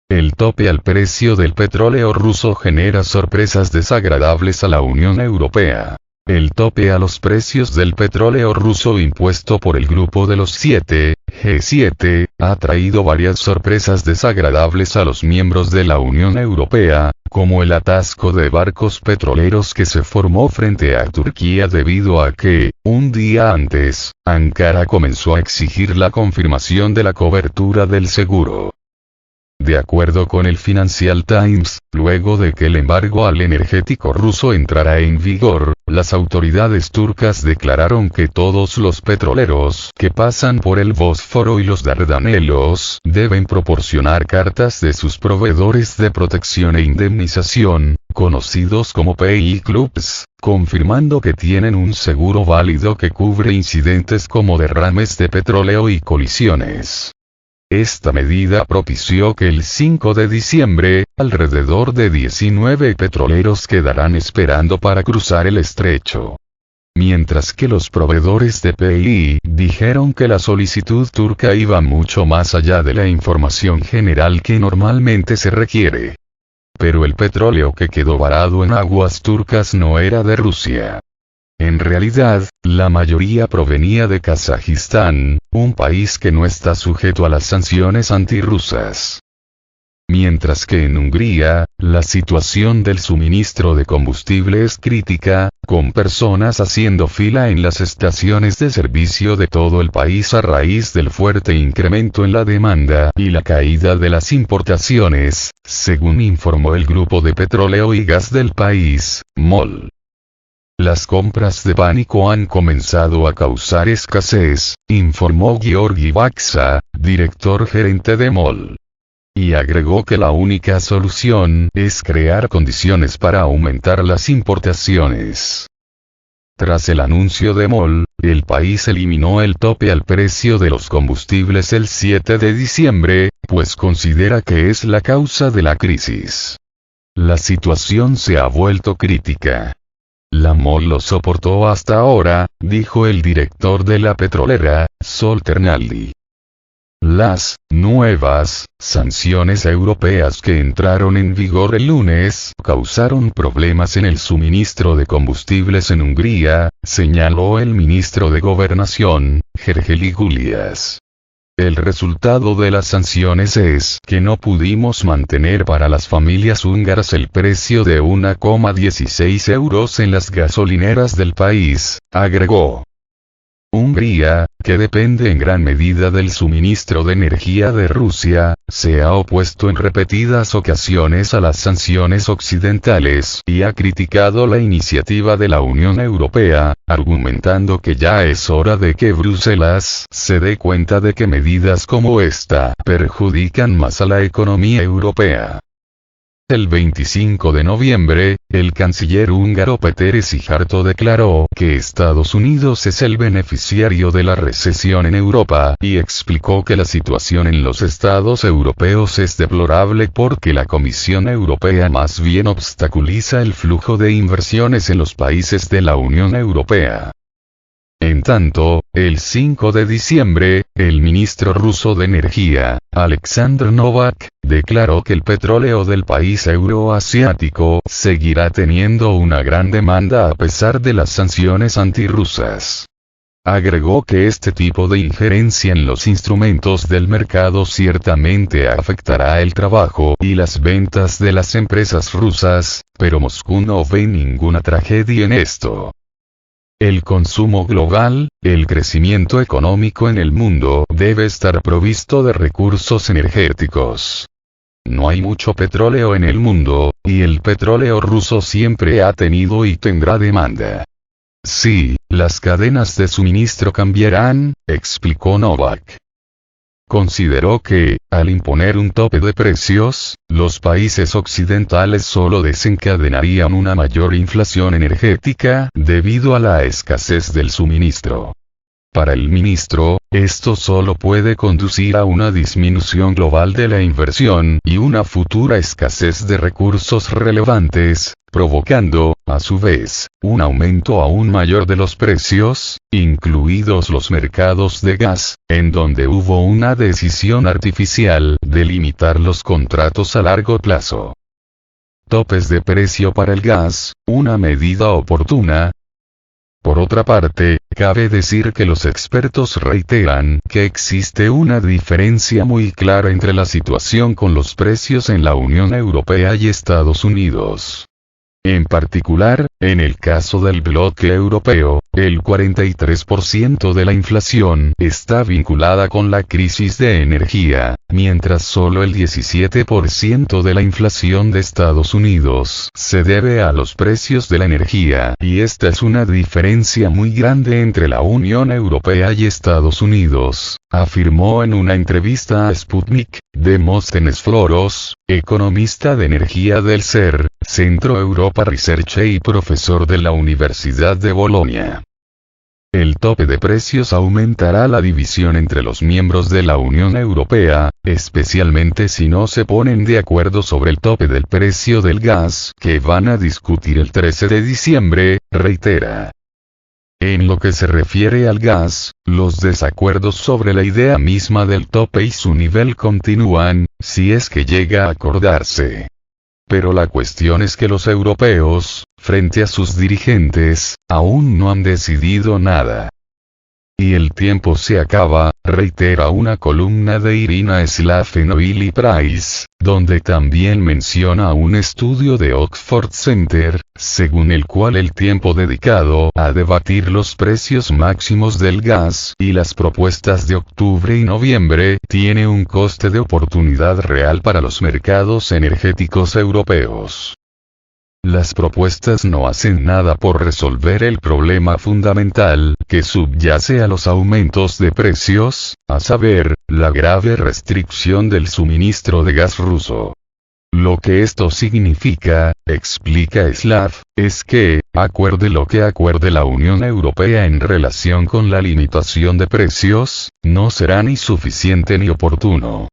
El tope al precio del petróleo ruso genera sorpresas desagradables a la Unión Europea. El tope a los precios del petróleo ruso impuesto por el Grupo de los 7, G7, ha traído varias sorpresas desagradables a los miembros de la Unión Europea, como el atasco de barcos petroleros que se formó frente a Turquía debido a que, un día antes, Ankara comenzó a exigir la confirmación de la cobertura del seguro. De acuerdo con el Financial Times, luego de que el embargo al energético ruso entrara en vigor, las autoridades turcas declararon que todos los petroleros que pasan por el Bósforo y los Dardanelos deben proporcionar cartas de sus proveedores de protección e indemnización, conocidos como PI Clubs, confirmando que tienen un seguro válido que cubre incidentes como derrames de petróleo y colisiones. Esta medida propició que el 5 de diciembre, alrededor de 19 petroleros quedarán esperando para cruzar el estrecho. Mientras que los proveedores de PI dijeron que la solicitud turca iba mucho más allá de la información general que normalmente se requiere. Pero el petróleo que quedó varado en aguas turcas no era de Rusia. En realidad, la mayoría provenía de Kazajistán, un país que no está sujeto a las sanciones antirrusas. Mientras que en Hungría, la situación del suministro de combustible es crítica, con personas haciendo fila en las estaciones de servicio de todo el país a raíz del fuerte incremento en la demanda y la caída de las importaciones, según informó el Grupo de Petróleo y Gas del país, MOL. Las compras de pánico han comenzado a causar escasez, informó Georgi Baksa, director gerente de MOL. Y agregó que la única solución es crear condiciones para aumentar las importaciones. Tras el anuncio de MOL, el país eliminó el tope al precio de los combustibles el 7 de diciembre, pues considera que es la causa de la crisis. La situación se ha vuelto crítica. La MOL lo soportó hasta ahora, dijo el director de la petrolera, Sol Ternaldi. Las nuevas sanciones europeas que entraron en vigor el lunes causaron problemas en el suministro de combustibles en Hungría, señaló el ministro de Gobernación, Gergely Gulyas. El resultado de las sanciones es que no pudimos mantener para las familias húngaras el precio de 1,16 euros en las gasolineras del país, agregó. Hungría, que depende en gran medida del suministro de energía de Rusia, se ha opuesto en repetidas ocasiones a las sanciones occidentales y ha criticado la iniciativa de la Unión Europea, argumentando que ya es hora de que Bruselas se dé cuenta de que medidas como esta perjudican más a la economía europea. El 25 de noviembre, el canciller húngaro Péter Szijjártó declaró que Estados Unidos es el beneficiario de la recesión en Europa y explicó que la situación en los estados europeos es deplorable porque la Comisión Europea más bien obstaculiza el flujo de inversiones en los países de la Unión Europea. En tanto, el 5 de diciembre, el ministro ruso de Energía, Alexander Novak, declaró que el petróleo del país euroasiático seguirá teniendo una gran demanda a pesar de las sanciones antirrusas. Agregó que este tipo de injerencia en los instrumentos del mercado ciertamente afectará el trabajo y las ventas de las empresas rusas, pero Moscú no ve ninguna tragedia en esto. El consumo global, el crecimiento económico en el mundo debe estar provisto de recursos energéticos. No hay mucho petróleo en el mundo, y el petróleo ruso siempre ha tenido y tendrá demanda. Sí, las cadenas de suministro cambiarán, explicó Novak. Consideró que, al imponer un tope de precios, los países occidentales solo desencadenarían una mayor inflación energética debido a la escasez del suministro. Para el ministro, esto solo puede conducir a una disminución global de la inversión y una futura escasez de recursos relevantes, provocando, a su vez, un aumento aún mayor de los precios, incluidos los mercados de gas, en donde hubo una decisión artificial de limitar los contratos a largo plazo. Topes de precio para el gas, una medida oportuna. Por otra parte, cabe decir que los expertos reiteran que existe una diferencia muy clara entre la situación con los precios en la Unión Europea y Estados Unidos. En particular, en el caso del bloque europeo, el 43% de la inflación está vinculada con la crisis de energía, mientras solo el 17% de la inflación de Estados Unidos se debe a los precios de la energía, y esta es una diferencia muy grande entre la Unión Europea y Estados Unidos, afirmó en una entrevista a Sputnik, Demóstenes Floros, economista de energía del CER, Centro Europa Research y profesor de la Universidad de Bolonia. El tope de precios aumentará la división entre los miembros de la Unión Europea, especialmente si no se ponen de acuerdo sobre el tope del precio del gas que van a discutir el 13 de diciembre, reitera. En lo que se refiere al gas, los desacuerdos sobre la idea misma del tope y su nivel continúan, si es que llega a acordarse. Pero la cuestión es que los europeos, frente a sus dirigentes, aún no han decidido nada. Y el tiempo se acaba, reitera una columna de Irina Slav en Oily Price, donde también menciona un estudio de Oxford Center, según el cual el tiempo dedicado a debatir los precios máximos del gas y las propuestas de octubre y noviembre tiene un coste de oportunidad real para los mercados energéticos europeos. Las propuestas no hacen nada por resolver el problema fundamental que subyace a los aumentos de precios, a saber, la grave restricción del suministro de gas ruso. Lo que esto significa, explica Slav, es que, acuerde lo que acuerde la Unión Europea en relación con la limitación de precios, no será ni suficiente ni oportuno.